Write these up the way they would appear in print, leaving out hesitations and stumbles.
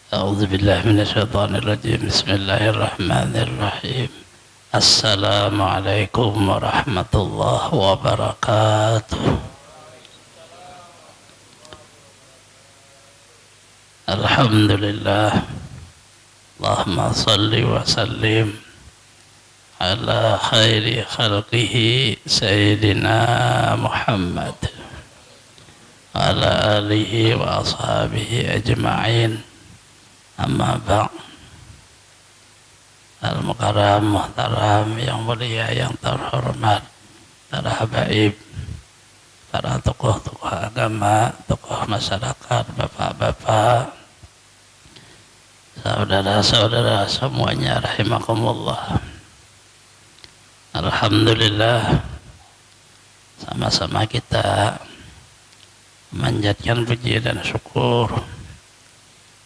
أعوذ بالله من الشيطان الرجيم. بسم الله الرحمن الرحيم. السلام عليكم ورحمة الله وبركاته. الحمد لله. اللهم صل وسلم على خير خلقه سيدنا محمد وعلى آله وأصحابه أجمعين. Amma ba'd. Al-Mukarram, Muhtaram, yang mulia, yang terhormat, para habaib, para tokoh-tokoh agama, tokoh masyarakat, bapak-bapak, saudara-saudara semuanya, rahimakumullah. Alhamdulillah, sama-sama kita memanjatkan puji dan syukur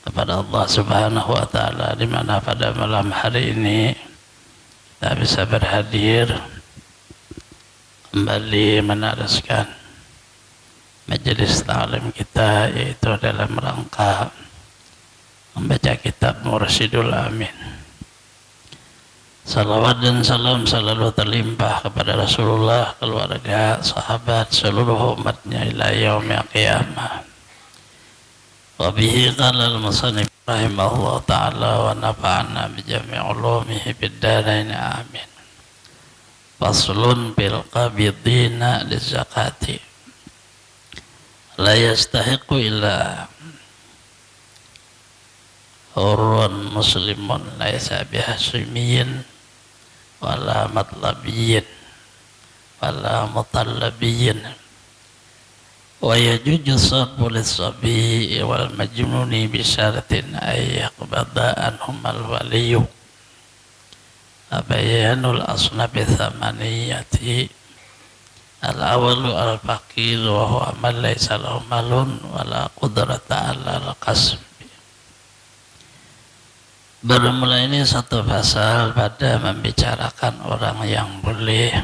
kepada Allah Subhanahu wa Ta'ala, di mana pada malam hari ini kita bisa berhadir kembali meneruskan majelis ta'lim kita, yaitu dalam rangka membaca kitab Mursyidul Amin. Salawat dan salam selalu terlimpah kepada Rasulullah, keluarga, sahabat, seluruh umatnya ila yaumil qiyamah. Wabihi qala al-musannif rahimahullah ta'ala wa nafa'ana bijami' ulumihi biddarain amin. Faslun bil qabidina lizakati la yastahiqu illa hurun muslimun laisa bihashimiyin wala matlabiyin wala mutallabiyin wa yajuju sarfu lis-sabi wal majnuni bi syaratin ay yaqbada anhum al-waliyu abayanul asnabi thamaniyati al-awalu al-faqir wa huwa man laysa lahu malun wala qudrata ala al-kasbi. Bermula ini satu pasal pada membicarakan orang yang boleh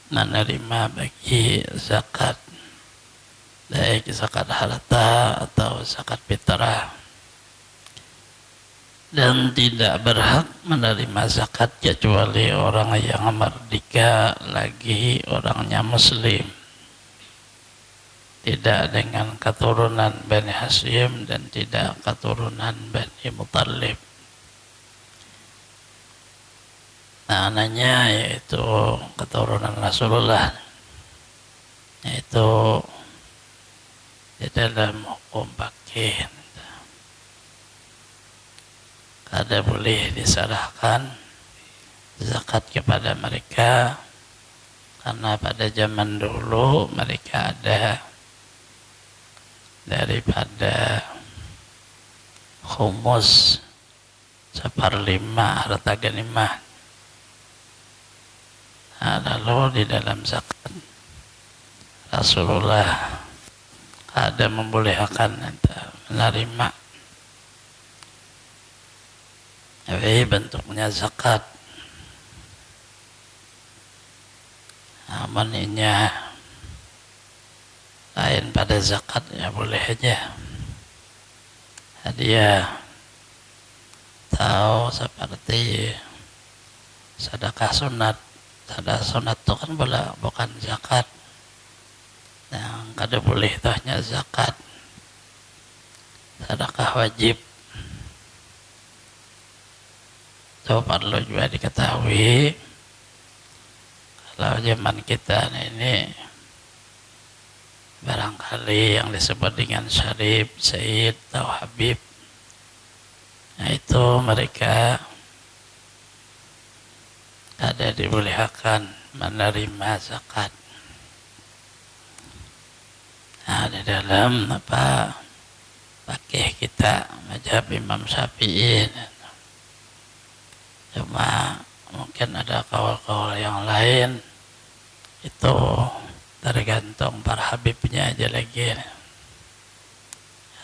menerima bagi zakat, baik zakat harta atau zakat fitrah, dan tidak berhak menerima zakat kecuali orang yang merdeka, lagi orangnya muslim, tidak dengan keturunan Bani Hashim dan tidak keturunan Bani Muttalib. Namanya yaitu keturunan Rasulullah, yaitu di dalam hukum fikih kada boleh diserahkan zakat kepada mereka, karena pada zaman dulu mereka ada daripada khumus 1/5 harta ghanimah. Nah, lalu di dalam zakat Rasulullah ada membolehkan menerima, tapi bentuknya zakat. Namun ini lain pada zakat, ya boleh aja hadiah, tahu seperti sedekah sunat. Sedekah sunat itu kan bukan zakat, yang kada boleh tahnya zakat. Sedekah wajib itu perlu juga diketahui. Kalau zaman kita ini barangkali yang disebut dengan syarif, sayyid atau habib, nah itu mereka ada dibolehkan menerima zakat. Nah, di dalam fikih kita mazhab Imam Syafi'i, cuma mungkin ada kaul-kaul yang lain, itu tergantung para habibnya aja lagi.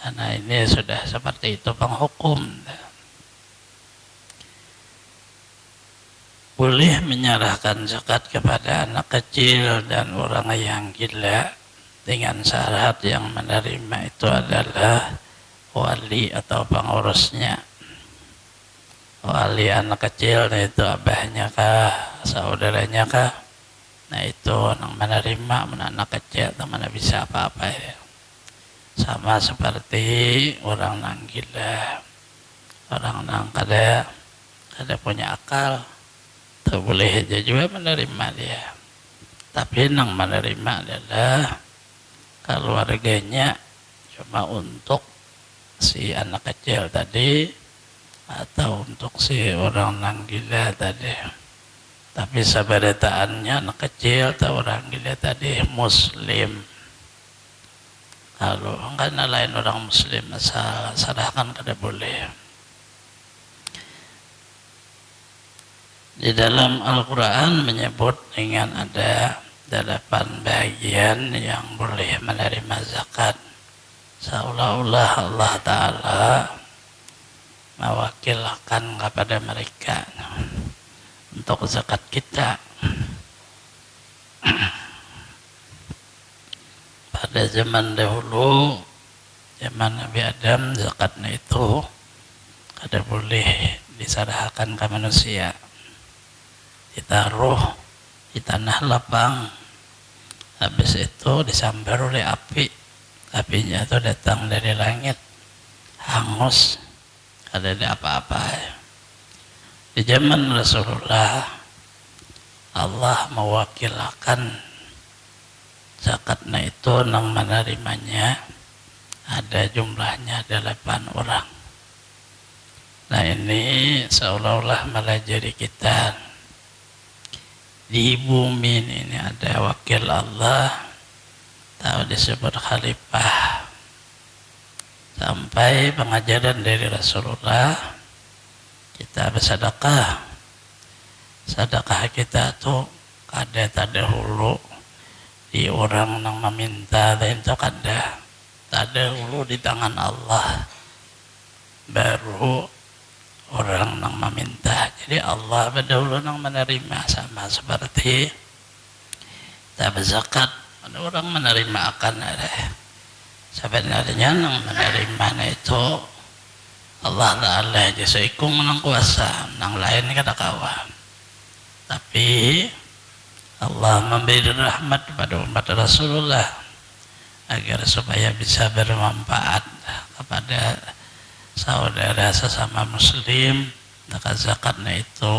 Karena ini sudah seperti itu penghukum. Boleh menyerahkan zakat kepada anak kecil dan orang yang gila, dengan syarat yang menerima itu adalah wali atau pengurusnya. Wali anak kecil, nah itu abahnya kah, saudaranya kah, nah itu yang menerima anak kecil, mana bisa apa-apa ya. Sama seperti orang nang gila, orang nang kada punya akal, tak boleh aja juga menerima dia. Tapi yang menerima adalah keluarganya cuma untuk si anak kecil tadi atau untuk si orang nang gila tadi. Tapi sabaretaannya anak kecil atau orang gila tadi muslim. Kalau enggak lain orang muslim asal serahkan kada boleh. Di dalam Al-Quran menyebut dengan ada 8 bagian yang boleh menerima zakat. Seolah-olah Allah Ta'ala mewakilkan kepada mereka untuk zakat kita. Pada zaman dahulu, zaman Nabi Adam, zakatnya itu kada boleh diserahkan ke manusia, ditaruh di tanah lapang, habis itu disambar oleh api. Apinya itu datang dari langit, hangus, ada apa-apa. Di zaman Rasulullah, Allah mewakilkan zakatnya itu nang menerimanya ada jumlahnya 8 orang. Nah ini seolah-olah melajari kita di bumi ini ada wakil Allah, tahu disebut khalifah. Sampai pengajaran dari Rasulullah, kita bersedekah. Sedekah kita tuh kada terdahulu di orang yang meminta, lain itu kada terdahulu di tangan Allah, baru orang yang meminta. Jadi Allah berdahulu yang menerima, sama seperti kita berzakat, ada orang menerima akan ada. Sebenarnya yang menerima itu Allah Ta'ala aja seikung menang kuasa, yang lain kada kawan. Tapi Allah memberi rahmat kepada umat Rasulullah agar supaya bisa bermanfaat kepada saudara sesama muslim. Maka zakatnya itu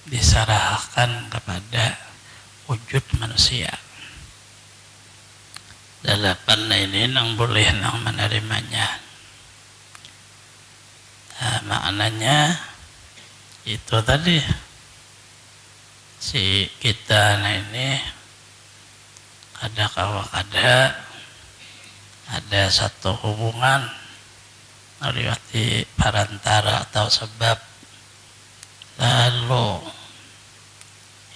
diserahkan kepada wujud manusia. 8 ini yang boleh yang menerimanya. Nah, maknanya itu tadi si kita ini kada ada satu hubungan melewati perantara atau sebab lalu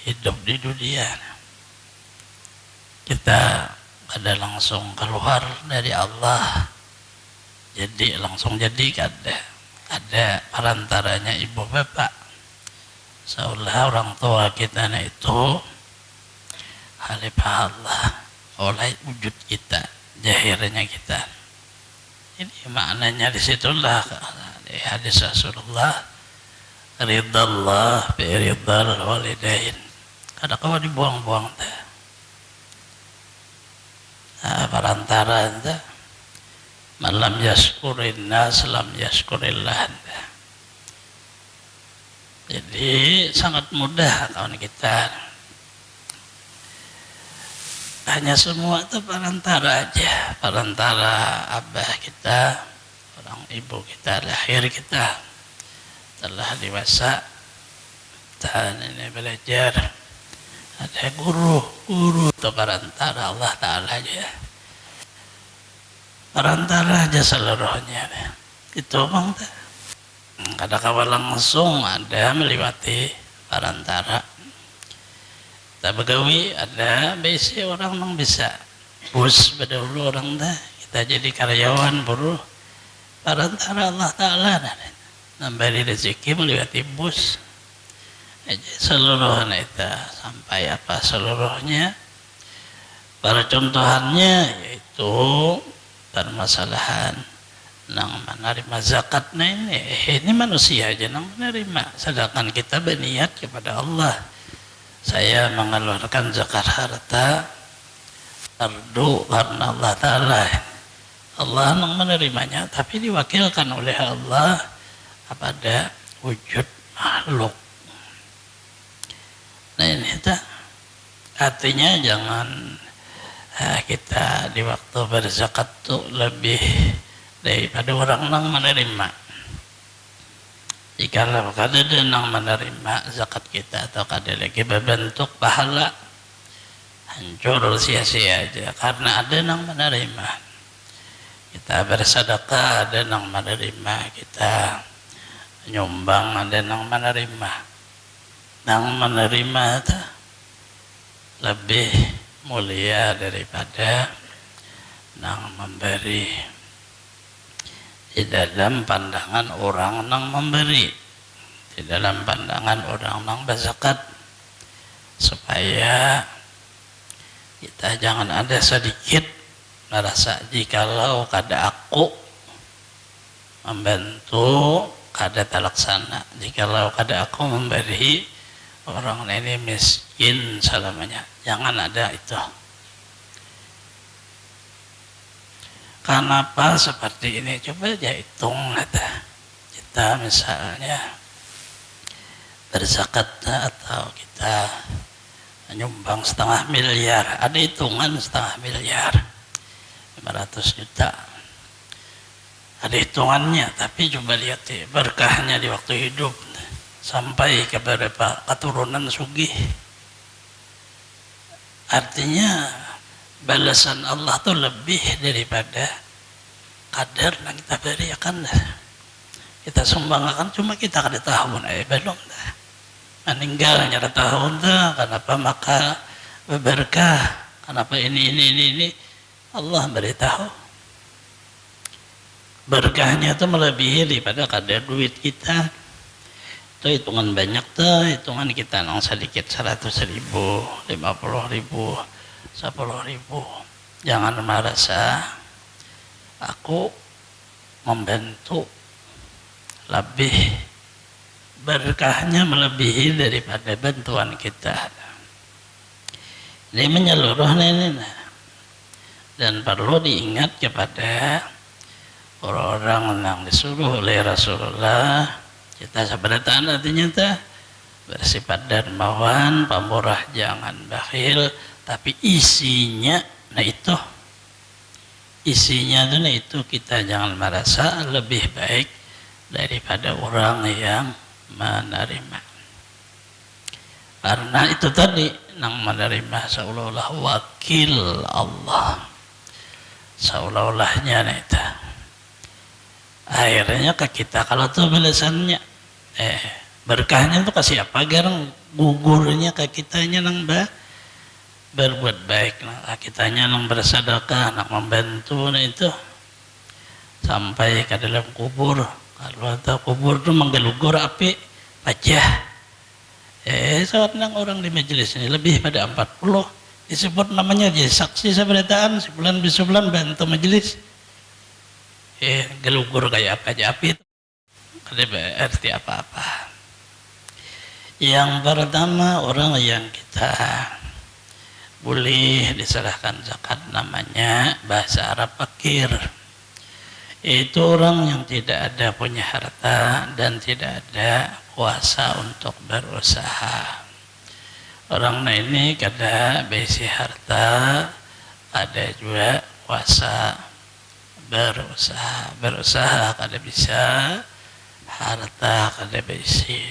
hidup di dunia. Kita kada langsung keluar dari Allah, jadi langsung jadi ada perantaranya ibu bapak. Seolah orang tua kita itu khalifah Allah oleh wujud kita, zahirnya kita. Ini maknanya disitulah di hadis Rasulullah, ridallah bi ridal walidain. Kada kau dibuang-buang teh. Nah, perantara ente malam yaskurin nas lam yaskurillah. Jadi sangat mudah kawan kita, hanya semua itu perantara aja, perantara abah kita, orang ibu kita, lahir kita, telah dewasa dan ini belajar. Ada guru itu perantara Allah Ta'ala aja, perantara aja seluruhnya. Itu bang, kada kawan langsung ada melewati perantara. Kita begawi ada besi orang yang bisa bos berdahulu orang dah, kita jadi karyawan buruh perantara Allah Ta'ala nambah rezeki melewati bos. Seluruhnya itu sampai apa seluruhnya percontohannya yaitu permasalahan nang menerima zakat. Nah ini manusia aja nang menerima, sedangkan kita berniat kepada Allah, saya mengeluarkan zakat harta fardu karena Allah Ta'ala. Allah nang menerimanya, tapi diwakilkan oleh Allah kepada wujud makhluk. Nah ini artinya jangan kita di waktu berzakat tuh lebih daripada orang yang menerima. Jika kada yang menerima zakat kita atau kada lagi berbentuk pahala, hancur sia-sia aja karena ada yang menerima. Kita bersedekah ada yang menerima, kita nyumbang ada yang menerima. Yang menerima itu lebih mulia daripada yang memberi. Di dalam pandangan orang yang memberi, di dalam pandangan orang yang berzakat, supaya kita jangan ada sedikit merasa jikalau kada aku membantu kada terlaksana, jikalau kada aku memberi orang ini miskin selamanya. Jangan ada itu. Kenapa seperti ini? Coba aja hitung kita misalnya berzakat atau kita nyumbang 500 miliar, ada hitungan 500 miliar 500 juta, ada hitungannya. Tapi coba lihat berkahnya di waktu hidup sampai ke beberapa keturunan sugih. Artinya balasan Allah tuh lebih daripada kadar yang kita beri akan kita sumbangkan. Cuma kita kada tahu belum meninggalnya ada tahun kenapa maka berkah, kenapa ini Allah beritahu berkahnya itu melebihi daripada kadar duit kita. Itu hitungan banyak tuh, hitungan kita nang sedikit 100.000, 50.000, 10.000. Jangan merasa aku membantu lebih, berkahnya melebihi daripada bantuan kita. Ini menyeluruh ini, dan perlu diingat kepada orang-orang yang disuruh oleh Rasulullah. Kita sebenarnya artinya bersifat dermawan, pemurah, jangan bakhil. Tapi isinya, isinya itu kita jangan merasa lebih baik daripada orang yang menerima. Karena itu tadi, yang menerima seolah-olah wakil Allah, seolah-olahnya itu. Akhirnya ke kita kalau tuh belasannya, berkahnya itu kasih apa? Garang gugurnya ke kitanya nang berbuat baik, nah kitanya nang bersedekah, nang membantu, nah itu sampai ke dalam kubur. Kalau ada kubur itu menggelugur api pajah. Seorang orang di majelis ini lebih pada 40 disebut namanya jadi saksi seberataan sebulan bisebulan bantu majelis. Gelugur kayak apa aja api itu ada berarti apa-apa. Yang pertama, orang yang kita boleh diserahkan zakat namanya bahasa Arab fakir. Itu orang yang tidak ada punya harta dan tidak ada kuasa untuk berusaha. Orang ini kada besi harta, ada juga kuasa berusaha kada bisa, harta kada besi.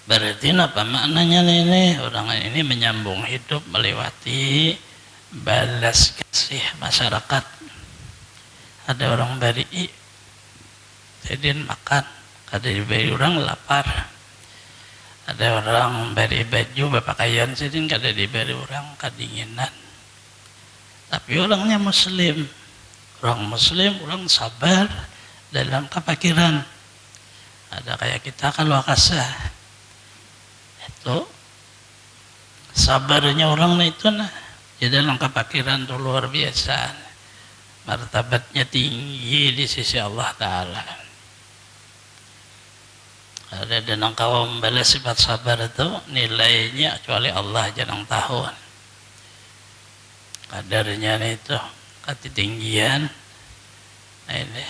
Berarti apa maknanya ini? Orang ini menyambung hidup melewati balas kasih masyarakat. Ada orang beri jadi makan, kada diberi orang lapar. Ada orang beri baju berpakaian jadi kada diberi orang kedinginan. Tapi orangnya muslim. Orang muslim, orang sabar dalam kefakiran. Ada kayak kita kalau kasah. Itu sabarnya orang itu di dalam kefakiran itu luar biasa. martabatnya tinggi di sisi Allah Ta'ala. Ada dan engkau membalas sifat sabar itu nilainya kecuali Allah jangan tahu kadarnya itu ketinggian. Nah ini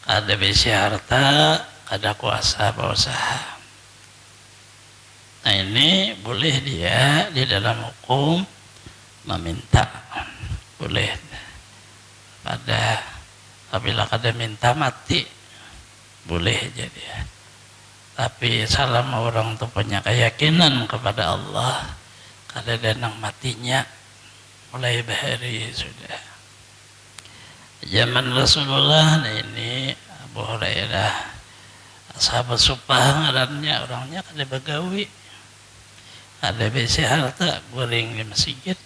kada bisi harta, kada kuasa berusaha. Nah ini boleh dia di dalam hukum meminta, boleh pada apabila kada minta mati boleh jadi ya. Tapi selama orang itu punya keyakinan kepada Allah kada danang matinya mulai bahari sudah. Zaman Rasulullah ini Abu Hurairah sahabat supah ngarannya orangnya kada begawi, ada besi harta goreng di masjid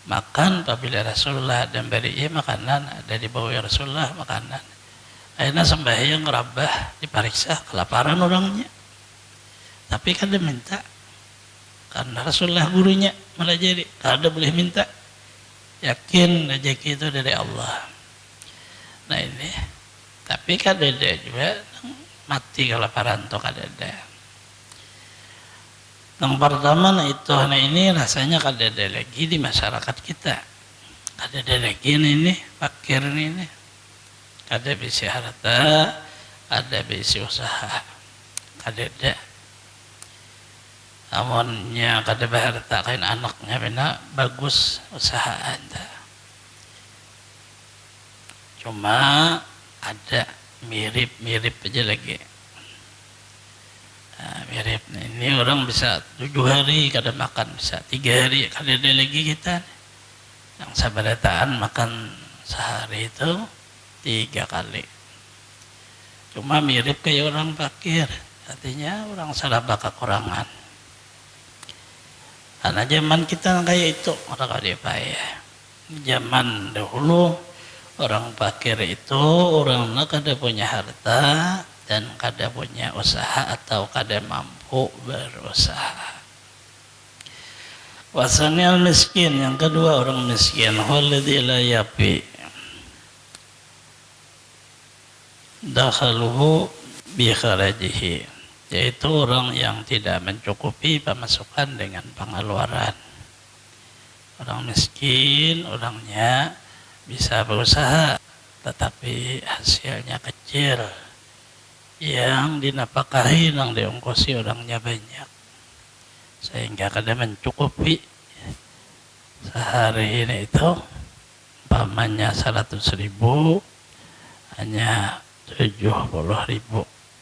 makan apabila Rasulullah dan beri makanan ada di bawah Rasulullah makanan. Akhirnya sembahyang rabah diperiksa kelaparan orangnya, tapi kada minta karena Rasulullah gurunya malah jadi kada boleh minta, yakin rezeki itu dari Allah. Nah ini tapi kada ada juga mati kelaparan tuh kada ada. Yang pertama nah itu nah ini rasanya kada ada lagi di masyarakat kita, kada ada lagi ini fakir ini. Ada bisi harta, ada bisi usaha, ada. Amonnya kada berharta kain anaknya bina bagus usaha anda. Cuma ada mirip aja lagi. Nah, mirip. Nah, ini orang bisa 7 hari kada makan, bisa 3 hari kada ada lagi kita. Yang sabarataan makan sehari itu 3 kali. Cuma mirip kayak orang fakir, artinya orang serba kekurangan. Karena zaman kita kayak itu orang kada payah. Zaman dahulu orang fakir itu orang kada punya harta dan kada punya usaha atau kada mampu berusaha. Wasanil miskin, yang kedua orang miskin, walladzi la yafi dakhaluhu bi kharajihi, yaitu orang yang tidak mencukupi pemasukan dengan pengeluaran. Orang miskin orangnya bisa berusaha tetapi hasilnya kecil, yang dinafkahi yang diongkosi orangnya banyak sehingga kada mencukupi sehari ini itu umpamanya 100.000 hanya 70.000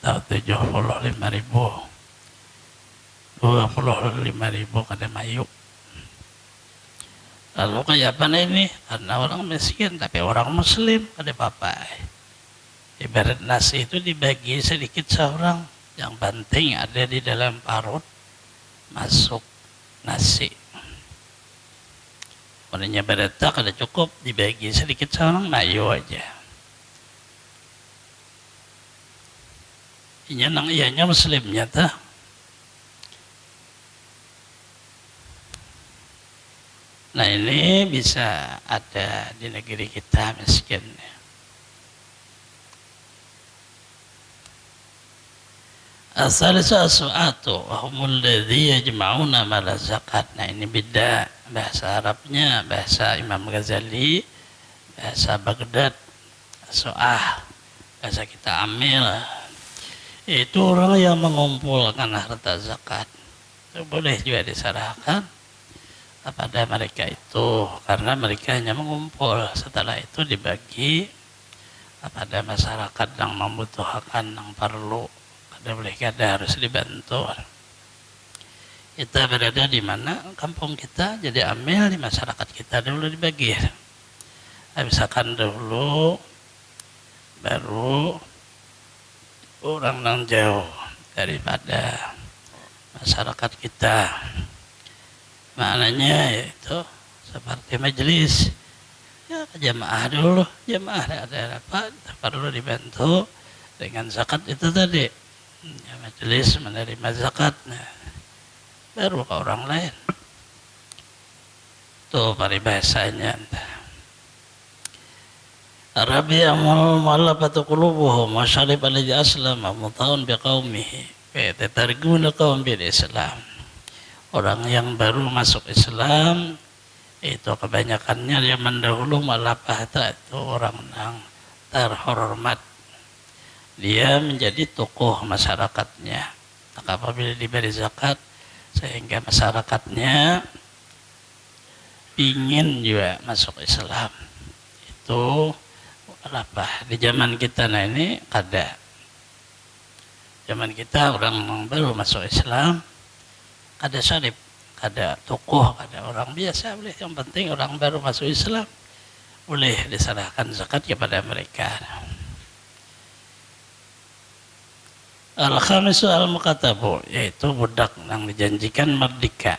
atau 75.000, 25.000 kada mayu. Lalu kayak apa ini? Karena orang miskin tapi orang muslim kada apa-apa. Ibarat nasi itu dibagi sedikit seorang, yang penting ada di dalam parut masuk nasi. Maknanya berita kada cukup dibagi sedikit seorang mayu aja. Nang ianya muslimnya tah. Nah ini bisa ada di negeri kita miskin. Asal sesuatu wahumul ladzi yajma'una mala zakat. Nah ini beda bahasa Arabnya, bahasa Imam Ghazali, bahasa Baghdad, bahasa kita amil. Itu orang yang mengumpulkan harta zakat. Itu boleh juga diserahkan kepada mereka itu, karena mereka hanya mengumpul. Setelah itu dibagi kepada masyarakat yang membutuhkan, yang perlu. Kada boleh kada harus dibantu. Kita berada di mana kampung kita, jadi ambil di masyarakat kita dulu dibagi. Misalkan dulu baru orang yang jauh daripada masyarakat kita, maknanya itu seperti majelis ya, jamaah dulu, jamaah ada apa perlu dibantu dengan zakat itu tadi ya, majelis menerima zakatnya baru ke orang lain tuh paribahasanya. Rabi'a mu'allafatu qulubuhum wa syarib alladhi aslama muta'un biqaumihi fa tatarguna qaum bil Islam. Orang yang baru masuk Islam itu kebanyakannya yang mendahulu malapah itu orang yang terhormat. Dia menjadi tokoh masyarakatnya. Maka apabila diberi zakat sehingga masyarakatnya ingin juga masuk Islam. Itu apa? Di zaman kita nah ini kada. Zaman kita orang baru masuk Islam, kada syarif, kada tokoh, kada orang biasa boleh. Yang penting orang baru masuk Islam boleh diserahkan zakat kepada mereka. Al-khamisu al-muqatabu, yaitu budak yang dijanjikan merdeka.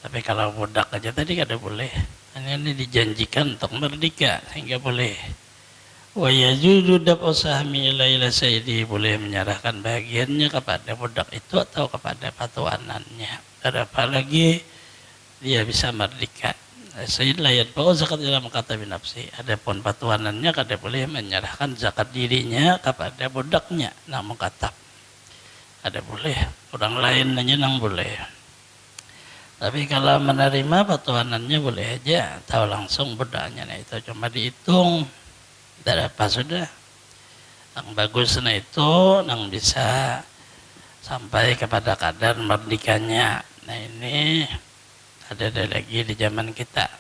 Tapi kalau budak aja tadi kada boleh. Ini dijanjikan untuk merdeka sehingga boleh. Wa yajuzu dab'u sahmi ila sayyidi, boleh menyerahkan bagiannya kepada budak itu atau kepada patuanannya. Apalagi dia bisa merdeka. Sayyid la yadfa'u zakat ila muqatabi nafsi. Adapun patuanannya kada boleh menyerahkan zakat dirinya kepada budaknya. Nah, muqatab ada boleh, orang lain nyenang boleh. Tapi kalau menerima patuanannya boleh aja, atau langsung budaknya. Nah itu cuma dihitung, tidak apa sudah. Yang bagus nah itu, yang bisa sampai kepada kadar merdekanya. Nah ini ada lagi di zaman kita,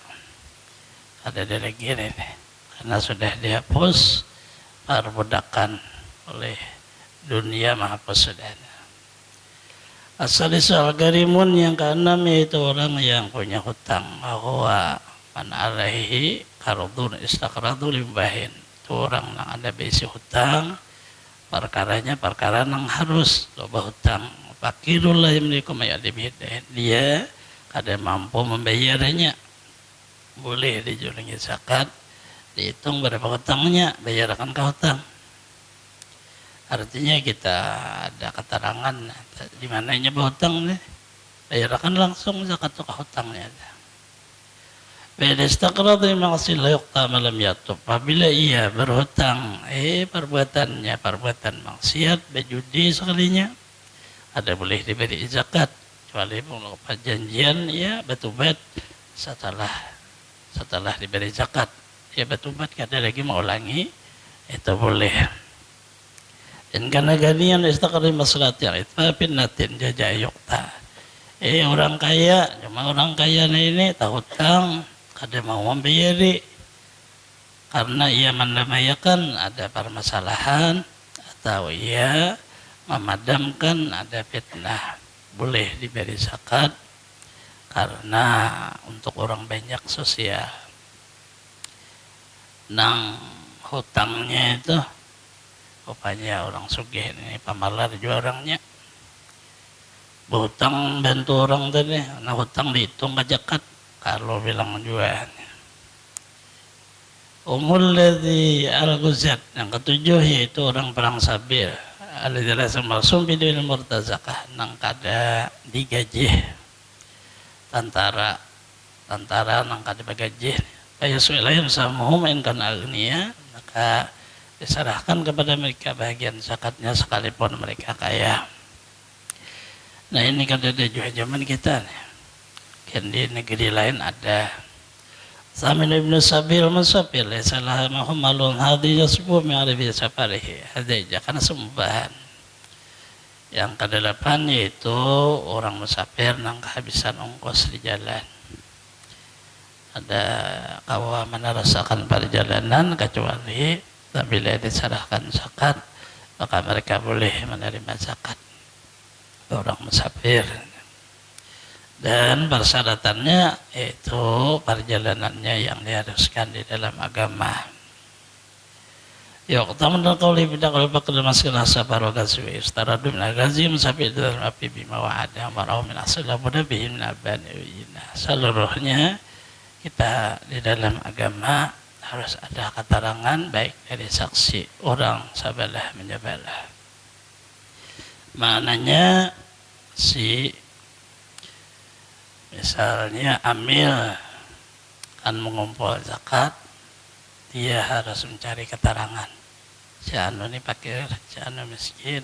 ada lagi ini, karena sudah dihapus perbudakan oleh dunia menghapus sudah. As-salisu al-garimun, yang keenam yaitu orang yang punya hutang. Bahwa man alaihi qardun istaqradu limbahin. Itu orang yang ada besi hutang, perkaranya perkara yang harus loba hutang. Fakirul la yamliku ma yadibihid. Dia kada mampu membayarnya. Boleh dijulungi zakat, dihitung berapa hutangnya, bayarkan ke hutang. Artinya kita ada keterangan di mana ini berhutang nih, bayarkan langsung zakat ke hutangnya. Beda istaqrad ma'sil yuqta malam yatub. Apabila ia berhutang, perbuatannya perbuatan maksiat, berjudi sekalinya, ada boleh diberi zakat. Kecuali perjanjian ya bertobat setelah diberi zakat, ya bertobat kada lagi mengulangi, itu boleh. Dan karena ganian istaqri maslahati itfafin natin jaja yukta. Orang kaya, cuma orang kaya ini tahu hutang, kada mau membayari karena ia mendamayakan ada permasalahan atau ia memadamkan ada fitnah, boleh diberi zakat karena untuk orang banyak sosial. Nang hutangnya itu rupanya orang sugih ini pamalar juga orangnya berhutang bantu orang tadi. Nah hutang dihitung ke zakat kalau bilang juga. Umul ladzi al-ghuzat, yang ketujuh yaitu orang perang sabir. Alladzi maksum bidil murtazaqah, nang kada digaji tentara nang kada bagaji. Ayasuilayum samuhum in kana agniya, maka diserahkan kepada mereka bagian zakatnya sekalipun mereka kaya. Nah ini kan ada juga zaman kita nih. Kan di negeri lain ada. Samin ibn Sabil Musafir salah mahum malun hadi yasbu mi'arifi safarihi. Ada karena sembahan. Yang kedelapan yaitu orang musafir yang kehabisan ongkos di jalan. Ada kawa mana rasakan perjalanan kecuali bila diserahkan zakat, maka mereka boleh menerima zakat orang musafir. Dan persyaratannya itu perjalanannya yang diharuskan di dalam agama. Ya, utaman dan qauli bidak al bakal masalah safar wa ghazwi istaradu min al-ghazi musafir dalam api bima wa'ada marau min asla buda bihim nabaniyina. Seluruhnya kita di dalam agama harus ada keterangan baik dari saksi orang sabalah menyabalah. Maknanya si misalnya amil kan mengumpul zakat, dia harus mencari keterangan. Si anu ini fakir, si anu miskin,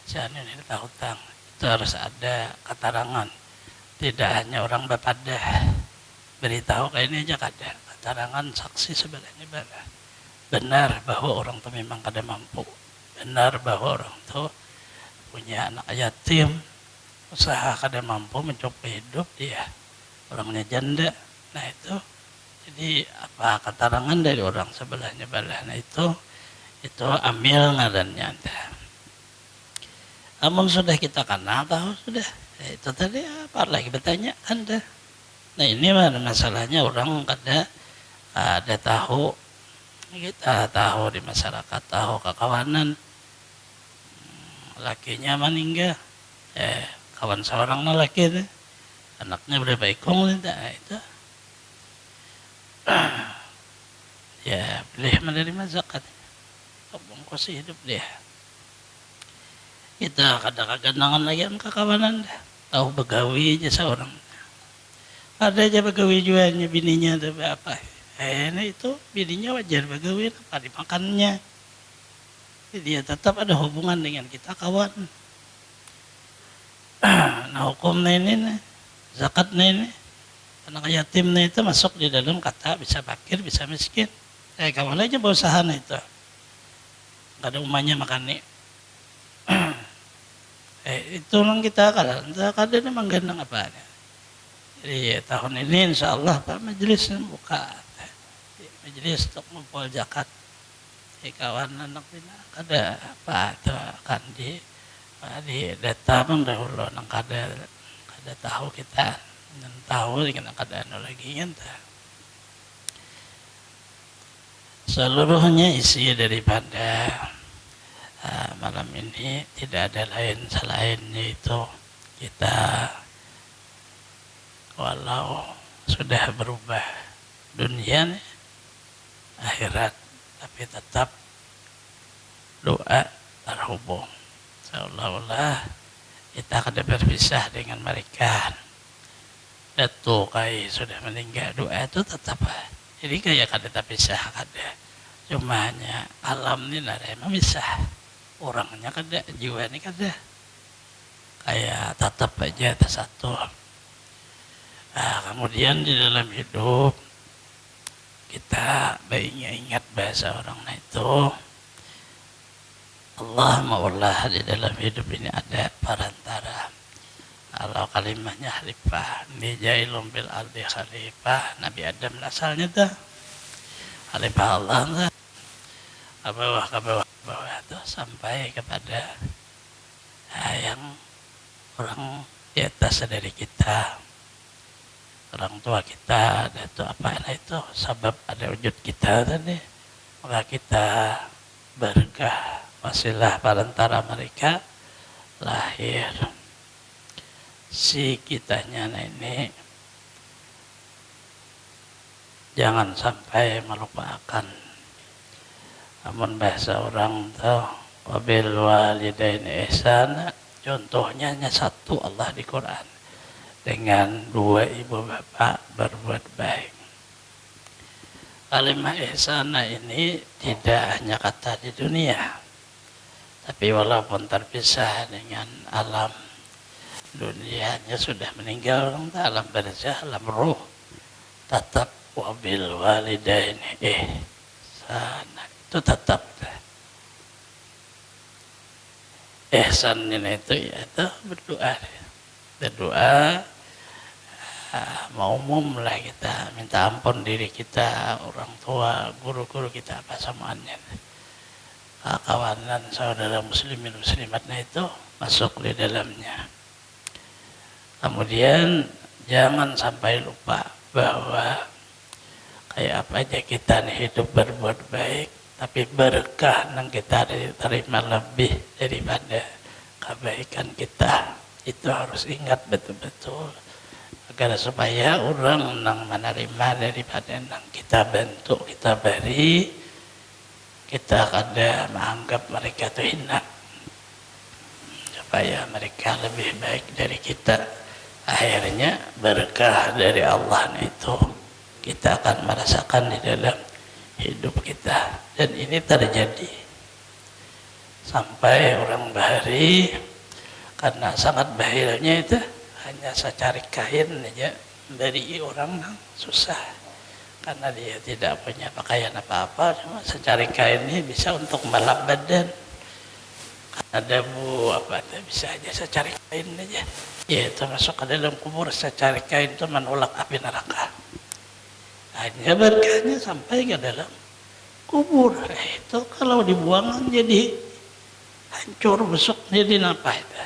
si anu ini hutang. Itu harus ada keterangan. Tidak hanya orang berpadah beritahu kayak ini aja kada. Keterangan saksi sebenarnya benar bahwa orang itu memang kada mampu. Benar bahwa orang itu punya anak yatim, usaha kada mampu mencoba hidup dia. Orangnya janda. Nah itu jadi apa keterangan dari orang sebelahnya balah. Nah itu ambil ngarannya. Namun sudah kita kenal tahu sudah. Ya, itu tadi apa lagi bertanya Anda. Nah ini masalahnya orang ada tahu, kita tahu di masyarakat, tahu kekawanan, lakinya meninggal, kawan seorang laki itu, anaknya berapa ikung itu, ya boleh menerima zakat, bungkus hidup dia. Kita kadang-kadang lagi kan kekawanan, tahu begawi aja seorang. Ada aja begawi jualnya bininya ada apa? Ini itu bininya wajar begawi apa dimakannya. Jadi dia tetap ada hubungan dengan kita kawan. Nah hukumnya ini, zakatnya ini, anak yatimnya itu masuk di dalam kata bisa fakir, bisa miskin. Kawan aja berusaha itu. Gak ada umahnya makan nih. Itu orang kita kadang menggendang apa. Jadi tahun ini insya Allah Pak Majelis buka majelis untuk ngumpul zakat. Kawan anak bina kada apa itu kan di data mendahulu nang kada tahu kita dan tahu dengan kada anu lagi kan. Seluruhnya isi daripada malam ini tidak ada lain selain yaitu kita walau sudah berubah dunia akhirat tapi tetap doa terhubung seolah-olah kita kada berpisah dengan mereka. Datu kai sudah meninggal doa itu tetap jadi kayak kada terpisah kada cuma hanya alam ini nada emang bisa orangnya kada jiwa ini kada kayak tetap aja tersatu. Nah, kemudian di dalam hidup kita baiknya ingat bahasa orang itu Allah maulah di dalam hidup ini ada perantara. Kalau kalimatnya khalifah, nijailum bil ardi khalifah, Nabi Adam asalnya tuh khalifah Allah tuh ke bawah tuh sampai kepada yang orang di atas dari kita, orang tua kita, ada itu apa itu sebab ada wujud kita tadi, maka kita berkah wasilah perantara mereka lahir si kitanya ini jangan sampai melupakan. Namun bahasa orang tuh wabil walidaini ihsana, contohnya hanya satu Allah di Quran, dengan dua ibu bapak berbuat baik. Kalimat ihsana ini tidak hanya kata di dunia, tapi walaupun terpisah dengan alam dunianya sudah meninggal orang alam barzah, alam ruh, tetap wabil walidaini ihsana itu tetap ihsan ini itu yaitu berdoa mau umum lah kita minta ampun diri kita, orang tua, guru-guru kita apa samaannya, kawanan saudara muslimin muslimatnya itu masuk di dalamnya. Kemudian jangan sampai lupa bahwa kayak apa aja kita nih hidup berbuat baik, tapi berkah yang kita terima lebih daripada kebaikan kita. Itu harus ingat betul-betul agar supaya orang yang menerima daripada yang kita bentuk, kita beri, kita kada menganggap mereka itu hina, supaya mereka lebih baik dari kita. Akhirnya berkah dari Allah itu kita akan merasakan di dalam hidup kita. Dan ini terjadi sampai orang Bahari karena sangat bahilnya itu hanya secari kain aja beri orang susah, karena dia tidak punya pakaian apa-apa, cuma secari kain ini bisa untuk melap badan. Karena debu apa itu bisa aja secari kain aja. Ya itu masuk ke dalam kubur, secari kain itu menolak api neraka. Hanya berkahnya sampai ke dalam kubur. Itu kalau dibuang jadi hancur, busuk, jadi apa itu.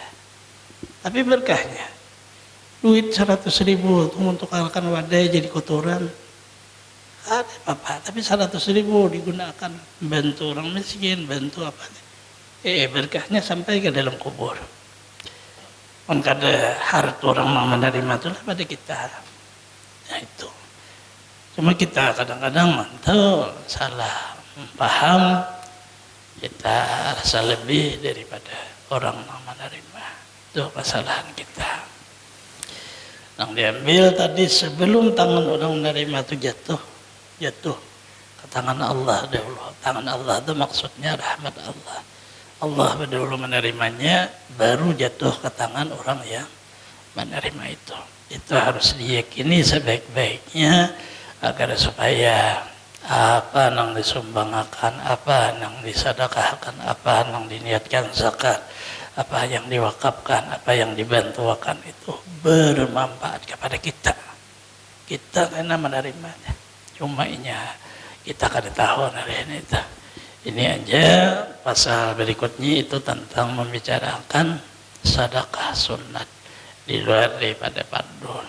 Tapi berkahnya duit 100.000 untuk akan wadah jadi kotoran ada apa-apa, tapi 100.000 digunakan bantu orang miskin, bantu apa, berkahnya sampai ke dalam kubur. Kan kada harta orang menerima itulah pada kita. Nah itu cuma kita kadang-kadang mantul salah paham, kita rasa lebih daripada orang menerima. Itu kesalahan kita. Yang diambil tadi sebelum tangan orang menerima itu jatuh ke tangan Allah dahulu. Tangan Allah itu maksudnya rahmat Allah. Allah dahulu menerimanya, baru jatuh ke tangan orang yang menerima itu. Itu harus diyakini sebaik-baiknya agar supaya apa yang disumbangkan, apa yang disedekahkan, apa yang diniatkan zakat, apa yang diwakafkan, apa yang dibantukan itu bermanfaat kepada kita. Kita karena menerimanya. Cuma ini kita kada tahu hari ini itu. Ini aja pasal berikutnya itu tentang membicarakan sedekah sunat di luar daripada fardu.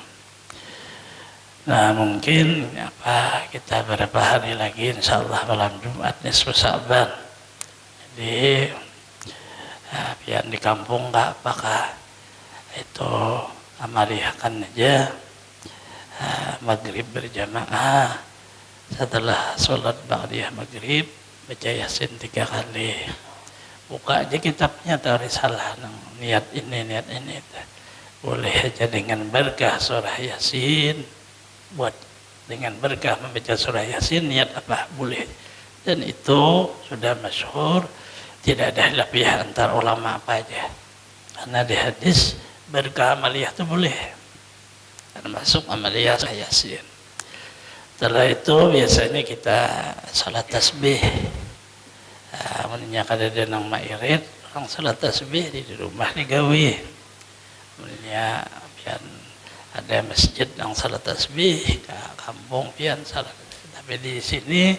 Nah mungkin apa kita beberapa hari lagi insyaallah malam Jumat nisfu Sa'ban. Jadi biar di kampung nggak apakah itu amaliakan aja maghrib berjamaah, setelah sholat ba'diyah maghrib baca yasin 3 kali, buka aja kitabnya atau risalah niat ini boleh aja dengan berkah surah yasin, buat dengan berkah membaca surah yasin niat apa boleh, dan itu sudah masyhur. Tidak ada khilafiyah antar ulama apa aja. Karena di hadis berkah amaliyah itu boleh. Termasuk amaliyah yasin. Setelah itu biasanya kita salat tasbih. Menanya kada ada nang mairit, orang salat tasbih di rumah digawe. Menanya pian ada masjid yang salat tasbih, ke kampung pian salat. Tapi di sini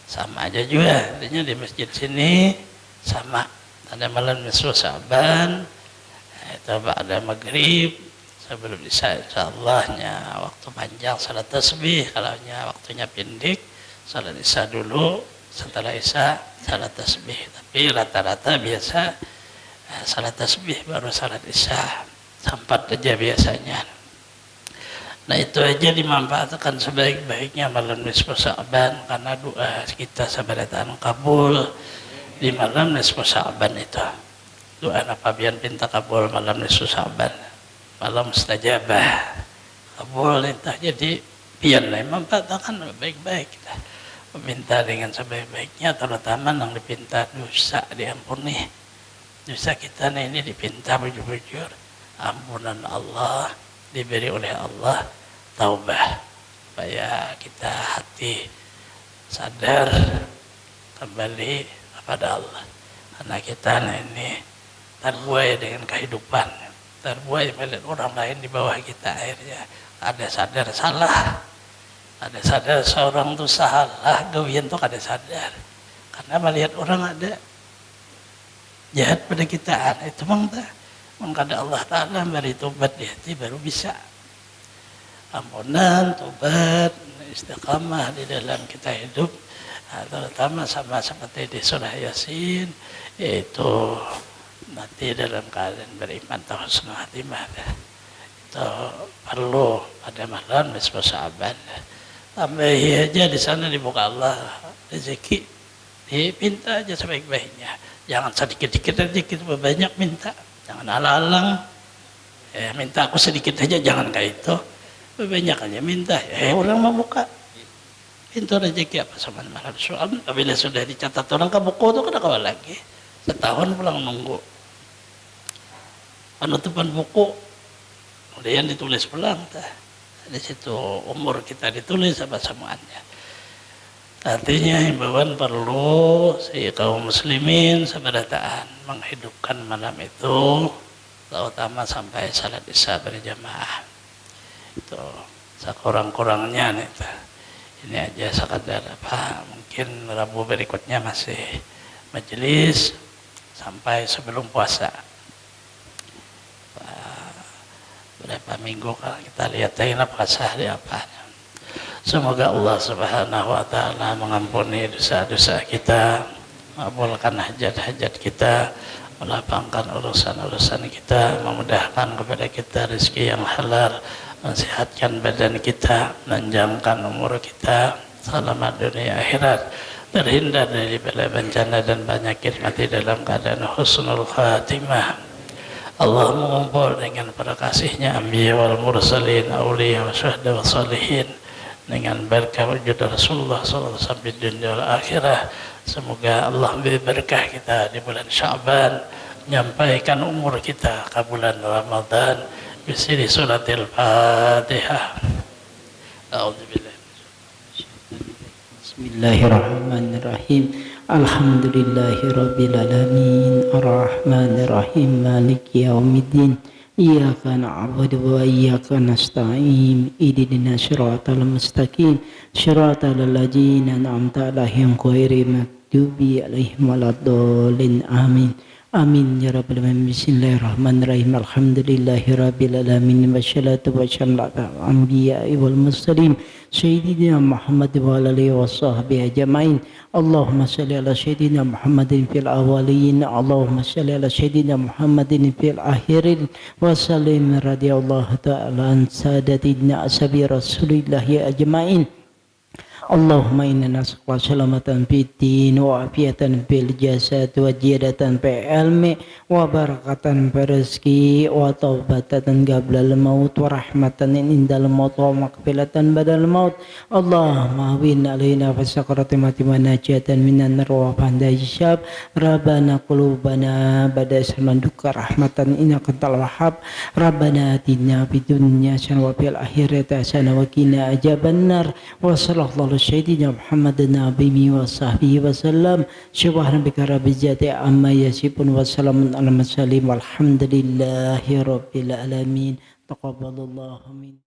sama aja juga. Artinya di masjid sini sama, ada malam nisfu Sa'ban, itu ada maghrib sebelum isya insyaallah waktu panjang salat tasbih, kalau waktunya pendek salat isya dulu, setelah isya salat tasbih. Tapi rata-rata biasa salat tasbih baru salat isya, sampat aja biasanya. Nah itu aja dimanfaatkan sebaik-baiknya malam nisfu Sa'ban, karena doa kita sabarataan kabul di malam nisfu Sa'ban itu. Doa apa bian pinta kabul malam nisfu Sa'ban, malam mustajabah kabul itu. Jadi bian lah memanfaatkan baik-baik kita meminta dengan sebaik-baiknya, terutama yang dipinta dosa diampuni. Dosa kita ini dipinta bujur-bujur ampunan Allah, diberi oleh Allah taubah, supaya kita hati sadar kembali kepada Allah. Karena kita ini terbuai dengan kehidupan, terbuai melihat orang lain di bawah kita, akhirnya ada sadar salah, ada sadar seorang itu salah gawian tuh ada sadar, karena melihat orang ada jahat pada kita, itu mengkada Allah Ta'ala beri tobat di hati baru bisa ampunan, tobat, istiqamah di dalam kita hidup. Terutama sama seperti di surah Yasin, yaitu mati dalam keadaan beriman atau husnul khatimah. Itu perlu pada malam nisfu Sa'ban. Tambahi aja di sana dibuka Allah rezeki, dipinta aja sebaik-baiknya. Jangan sedikit-sedikit sedikit, banyak minta. Jangan alang-alang. Minta aku sedikit aja, jangan kayak itu. Banyak aja minta. Orang mau buka. pintu rezeki apa sama malam soal apabila sudah dicatat orang ke buku itu kada kawan lagi setahun pulang nunggu penutupan buku kemudian ditulis pulang di situ umur kita ditulis apa semuanya. Artinya himbauan perlu si kaum muslimin seberataan menghidupkan malam itu terutama sampai salat isya berjamaah itu sekurang-kurangnya nih ini aja sekadar apa mungkin Rabu berikutnya masih majelis sampai sebelum puasa berapa minggu kalau kita lihat ini puasa di apa. Semoga Allah Subhanahu wa taala mengampuni dosa-dosa kita, mengabulkan hajat-hajat kita, melapangkan urusan-urusan kita, memudahkan kepada kita rezeki yang halal, mensehatkan badan kita, menjanjangkan umur kita, selamat dunia akhirat, terhindar dari bala bencana dan penyakit, mati dalam keadaan husnul khatimah. Allah mengumpul dengan para kasihnya anbiya wal mursalin, awliya wa syuhada wa salihin dengan berkah wujud Rasulullah sallallahu alaihi wasallam di dunia wal akhirah. Semoga Allah beri berkah kita di bulan Sya'ban, menyampaikan umur kita ke bulan Ramadan. Bismillah suratil Fatihah. A'udzubillah. Bismillahirrahmanirrahim. Alhamdulillahi rabbil alamin. Arrahmanirrahim. Maliki yaumiddin. Iyyaka na'budu wa iyyaka nasta'in. Ihdinas siratal mustaqim. Siratal ladzina an'amta 'alaihim ghairil maghdubi 'alaihim waladdallin. Amin. Amin ya rabbal alamin. Bismillahirrahmanirrahim. Alhamdulillahi rabbil alamin. Wassalatu wassalamu ala anbiya'i wal mursalin sayyidina Muhammad wa alihi washabbihi ajmain. Allahumma shalli ala sayyidina Muhammadin fil awwalin. Allahumma shalli ala sayyidina Muhammadin fil akhirin. Wa sallim radhiyallahu ta'ala an sadatina ashabi Rasulillah ajmain. Allahumma inna nas'aluka salamatan fid din wa afiatan fil jasad wa ziyadatan fil ilmi wa barakatan fil rizqi wa taubatan qablal maut wa rahmatan indal maut wa maghfiratan badal maut. Allahumma hawwin alaina fi sakrati mati wa najatan minan nar wa fanda hisab. Rabbana qulubana ba'da idh hadaytana rahmatan innaka antal wahhab. Rabbana atina fid dunya hasanah wa fil akhirati hasanah wa qina adzabannar. Wa sallallahu Sayyidina Muhammad Nabi wa sahbihi wa sallam. Subhana rabbika rabbil izzati amma yasifun wa salamun alal mursalin walhamdulillahi rabbil alamin. Taqabbalallahu min